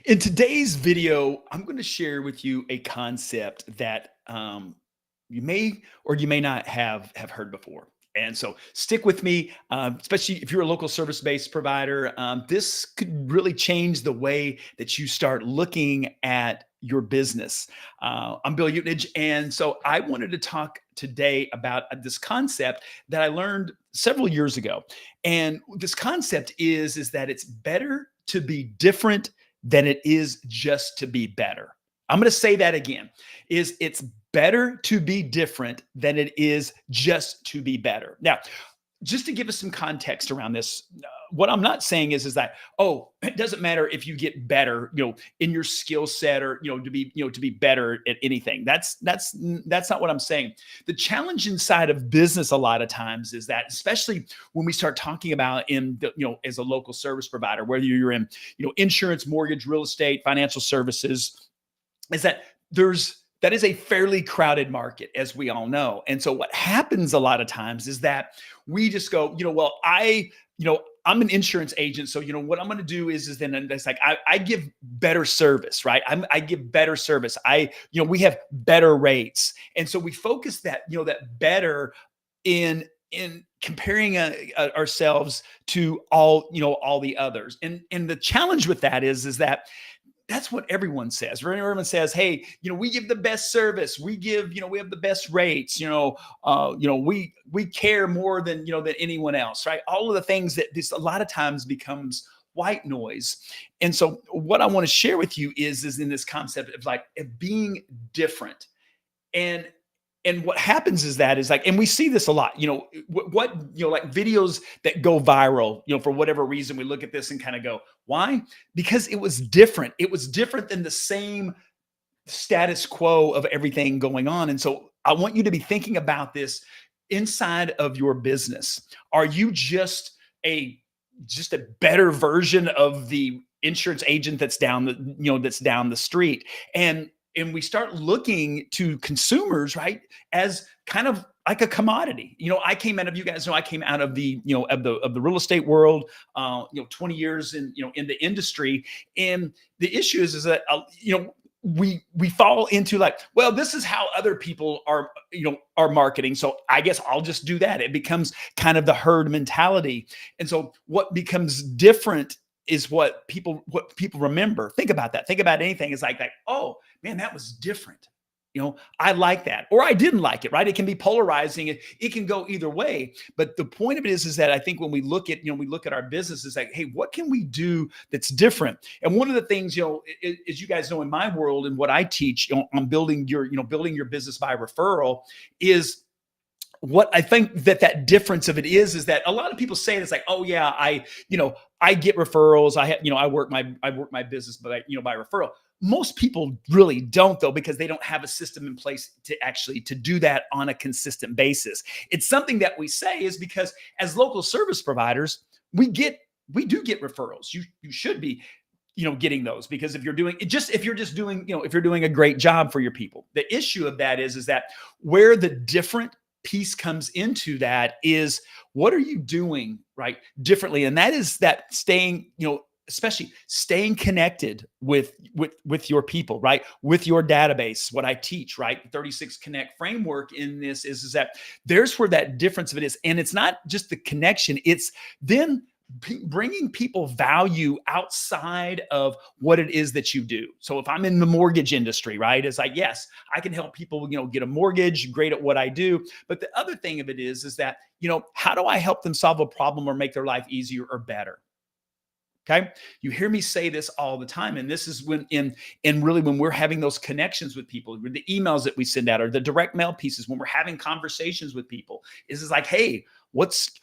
In today's video, I'm going to share with you a concept that you may or you may not have heard before. And so stick with me, especially if you're a local service-based provider. This could really change the way that you start looking at your business. I'm Bill Utenage, and so I wanted to talk today about this concept that I learned several years ago. And this concept is that it's better to be different than it is just to be better. I'm going to say that again. It's better to be different than it is just to be better. Now, just to give us some context around this, what I'm not saying is that, oh, it doesn't matter if you get better, in your skill set, or to be better at anything. That's not what I'm saying. The challenge inside of business a lot of times is that, especially when we start talking about as a local service provider, whether you're in insurance, mortgage, real estate, financial services, is that that is a fairly crowded market, as we all know. And so what happens a lot of times is that we just go, well, I'm an insurance agent. So, what I'm going to do is then it's like, I give better service, right? I give better service. We have better rates. And so we focus that better in comparing ourselves to all the others. And the challenge with that is that that's what everyone says. Right? Everyone says, "Hey, we give the best service. We have the best rates. We care more than than anyone else." Right? All of the things that this a lot of times becomes white noise. And so, what I want to share with you is in this concept of being different. And what happens is and we see this a lot, like videos that go viral, for whatever reason, we look at this and kind of go, why? Because it was different. It was different than the same status quo of everything going on. And so I want you to be thinking about this inside of your business. Are you just a better version of the insurance agent that's down the street? And we start looking to consumers, right, as kind of like a commodity. I came out of, you guys know, I came out of the of the real estate world, 20 years in the industry. And the issue is that we fall into like, well, this is how other people are marketing, so I guess I'll just do that. It becomes kind of the herd mentality. And so what becomes different is what people remember. Think about that. Think about anything. It's like, oh man, that was different. I like that, or I didn't like it, right? It can be polarizing. It can go either way. But the point of it is that I think when we look at our business, is like, hey, what can we do that's different? And one of the things, as you guys know, in my world and what I teach on building your business by referral, is what I think that difference of it is that a lot of people say it, it's like, oh yeah, I get referrals. I work my business by referral. Most people really don't, though, because they don't have a system in place to do that on a consistent basis. It's something that we say is because as local service providers, we do get referrals. You should be getting those, because if you're doing a great job for your people. The issue of that is that where the different piece comes into that is, what are you doing right differently? And that is that staying, especially staying connected with your people, right? With your database. What I teach, right? 36 Connect framework in this is that there's where that difference of it is. And it's not just the connection, it's then bringing people value outside of what it is that you do. So if I'm in the mortgage industry, right, it's like, yes, I can help people, get a mortgage, great at what I do. But the other thing of it is that, how do I help them solve a problem or make their life easier or better? Okay. You hear me say this all the time. And this is when really when we're having those connections with people, the emails that we send out, or the direct mail pieces, when we're having conversations with people, is like, hey, what's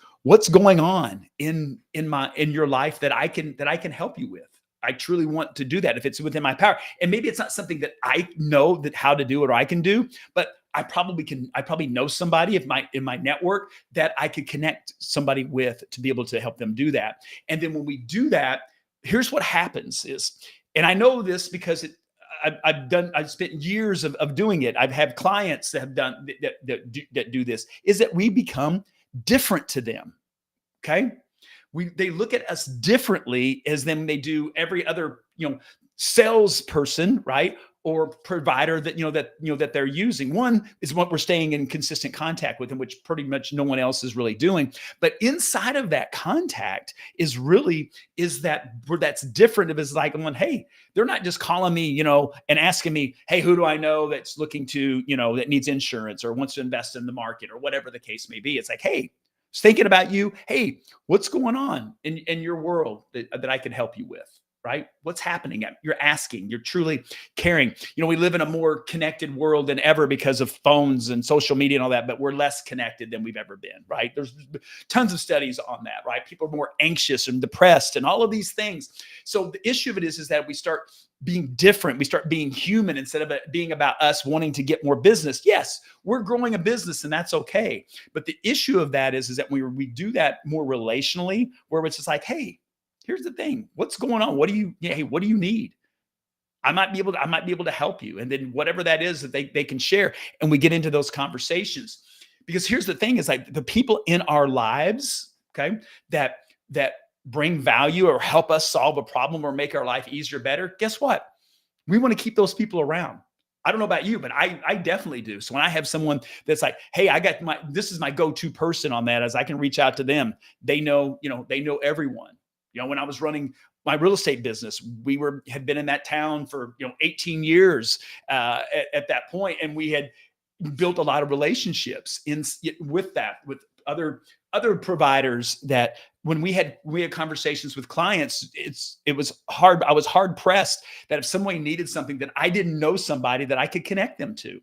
going on in your life that I can help you with? I truly want to do that if it's within my power. And maybe it's not something that I know that how to do it or I can do, but I probably know somebody in my network that I could connect somebody with to be able to help them do that. And then when we do that, here's what happens is, and I know this because I've spent years of doing it. I've had clients that have done that do this, is that we become different to them. Okay. They look at us differently as then they do every other, salesperson, right? Or provider that that they're using. One is what we're staying in consistent contact with, and which pretty much no one else is really doing. But inside of that contact is that where that's different. If it's like, going, hey, they're not just calling me, and asking me, hey, who do I know that's looking to, that needs insurance or wants to invest in the market or whatever the case may be. It's like, hey, just thinking about you. Hey, what's going on in your world that I can help you with? Right? What's happening? You're asking, you're truly caring. We live in a more connected world than ever because of phones and social media and all that, but we're less connected than we've ever been, right? There's tons of studies on that, right? People are more anxious and depressed and all of these things. So the issue of it is that we start being different. We start being human instead of it being about us wanting to get more business. Yes, we're growing a business and that's okay. But the issue of that is that we do that more relationally, where it's just like, hey, here's the thing. What's going on? Hey, what do you need? I might be able to help you. And then whatever that is that they can share. And we get into those conversations. Because here's the thing is like the people in our lives, okay, that bring value or help us solve a problem or make our life easier, better. Guess what? We want to keep those people around. I don't know about you, but I definitely do. So when I have someone that's like, hey, this is my go-to person on that, as I can reach out to them. They know everyone. When I was running my real estate business, had been in that town for 18 years at that point, and we had built a lot of relationships with other providers. That when we had conversations with clients, it was hard. I was hard pressed that if somebody needed something, that I didn't know somebody that I could connect them to.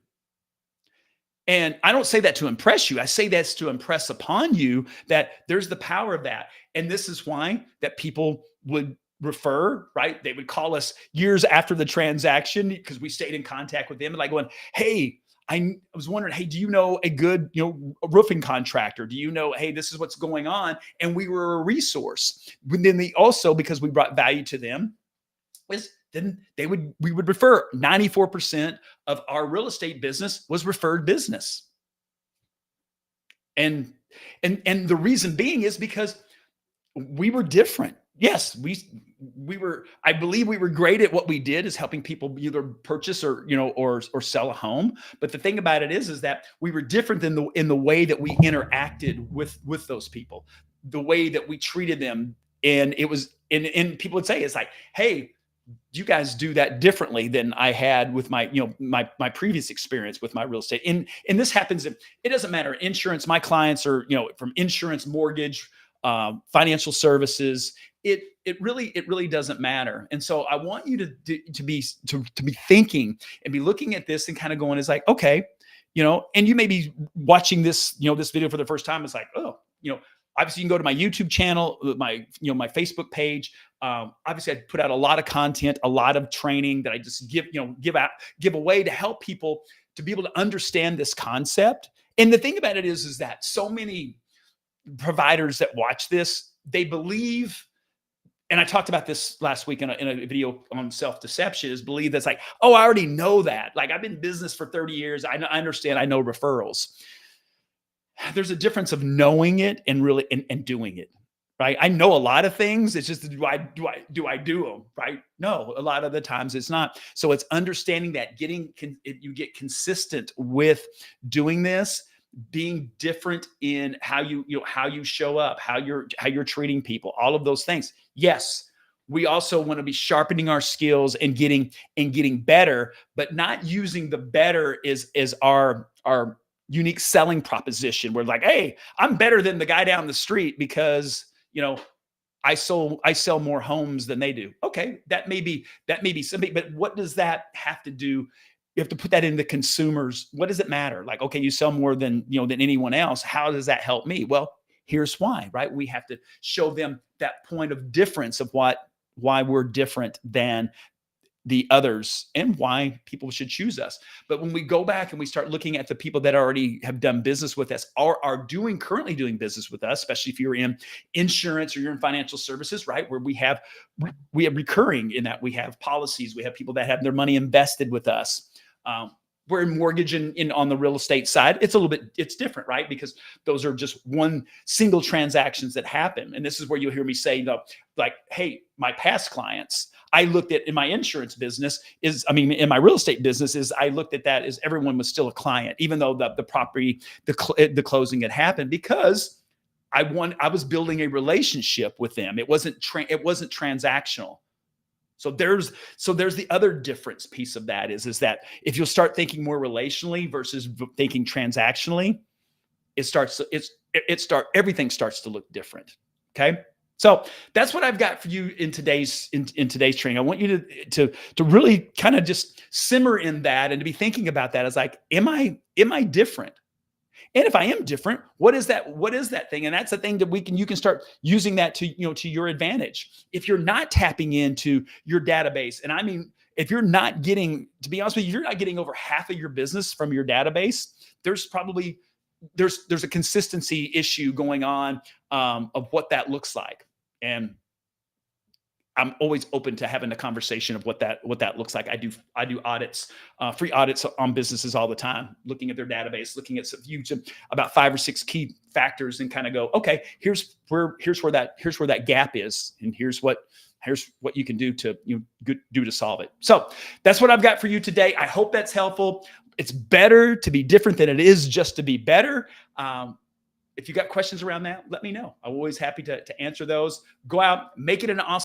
And I don't say that to impress you. I say that's to impress upon you that there's the power of that. And this is why that people would refer, right? They would call us years after the transaction because we stayed in contact with them, and like going, hey, I was wondering, hey, do you know a good, a roofing contractor? Do you know, hey, this is what's going on? And we were a resource. But then also, because we brought value to them, we would refer. 94% of our real estate business was referred business. And the reason being is because we were different. Yes, we were, I believe we were great at what we did, is helping people either purchase or sell a home. But the thing about it is that we were different in the way that we interacted with those people, the way that we treated them. And it was, and people would say, it's like, hey, you guys do that differently than I had with my previous experience with my real estate. And this happens, it doesn't matter. Insurance, my clients are, from insurance, mortgage, financial services. It really doesn't matter. And so I want you to be thinking and be looking at this and kind of going, is like, okay, and you may be watching this, this video for the first time. It's like, oh, obviously you can go to my YouTube channel, my Facebook page. Obviously I put out a lot of content, a lot of training that I just give away to help people to be able to understand this concept. And the thing about it is that so many providers that watch this, they believe, and I talked about this last week in a video on self-deception, is believe that's like, oh, I already know that. Like, I've been in business for 30 years. I understand. I know referrals. There's a difference of knowing it and really and doing it, right? I know a lot of things. It's just, do I do them, right? No, a lot of the times it's not. So it's understanding that you get consistent with doing this, being different in how you show up, how you're treating people, all of those things. Yes, we also want to be sharpening our skills and getting better, but not using the better as our unique selling proposition. We're like, hey, I'm better than the guy down the street because, I sell more homes than they do. Okay. That may be something, but what does that have to do? You have to put that in the consumers. What does it matter? Like, okay, you sell more than anyone else. How does that help me? Well, here's why, right? We have to show them that point of difference of why we're different than the others and why people should choose us. But when we go back and we start looking at the people that already have done business with us, are currently doing business with us, especially if you're in insurance or you're in financial services, right? Where we have recurring in that we have policies, we have people that have their money invested with us. Where in mortgage and in on the real estate side, it's a little bit, it's different, right? Because those are just one single transactions that happen. And this is where you'll hear me say, like, hey, my past clients, I looked at in my insurance business in my real estate business I looked at that as everyone was still a client, even though the property, the closing had happened, because I was building a relationship with them. It wasn't transactional. So there's the other difference piece of that is that if you'll start thinking more relationally versus thinking transactionally, everything starts to look different. Okay. So that's what I've got for you in today's training. I want you to really kind of just simmer in that and to be thinking about that as like, am I different? And if I am different, what is that? What is that thing? And that's the thing that you can start using that to your advantage. If you're not tapping into your database, and I mean, if you're not getting, to be honest with you, you're not getting over half of your business from your database, there's probably there's a consistency issue going on of what that looks like. And I'm always open to having a conversation of what that looks like. I do audits, free audits on businesses all the time, looking at their database, looking at about 5 or 6 key factors, and kind of go, okay, here's where that gap is, and here's what you can do to do to solve it. So that's what I've got for you today. I hope that's helpful. It's better to be different than it is just to be better. If you got questions around that, let me know. I'm always happy to answer those. Go out, make it an awesome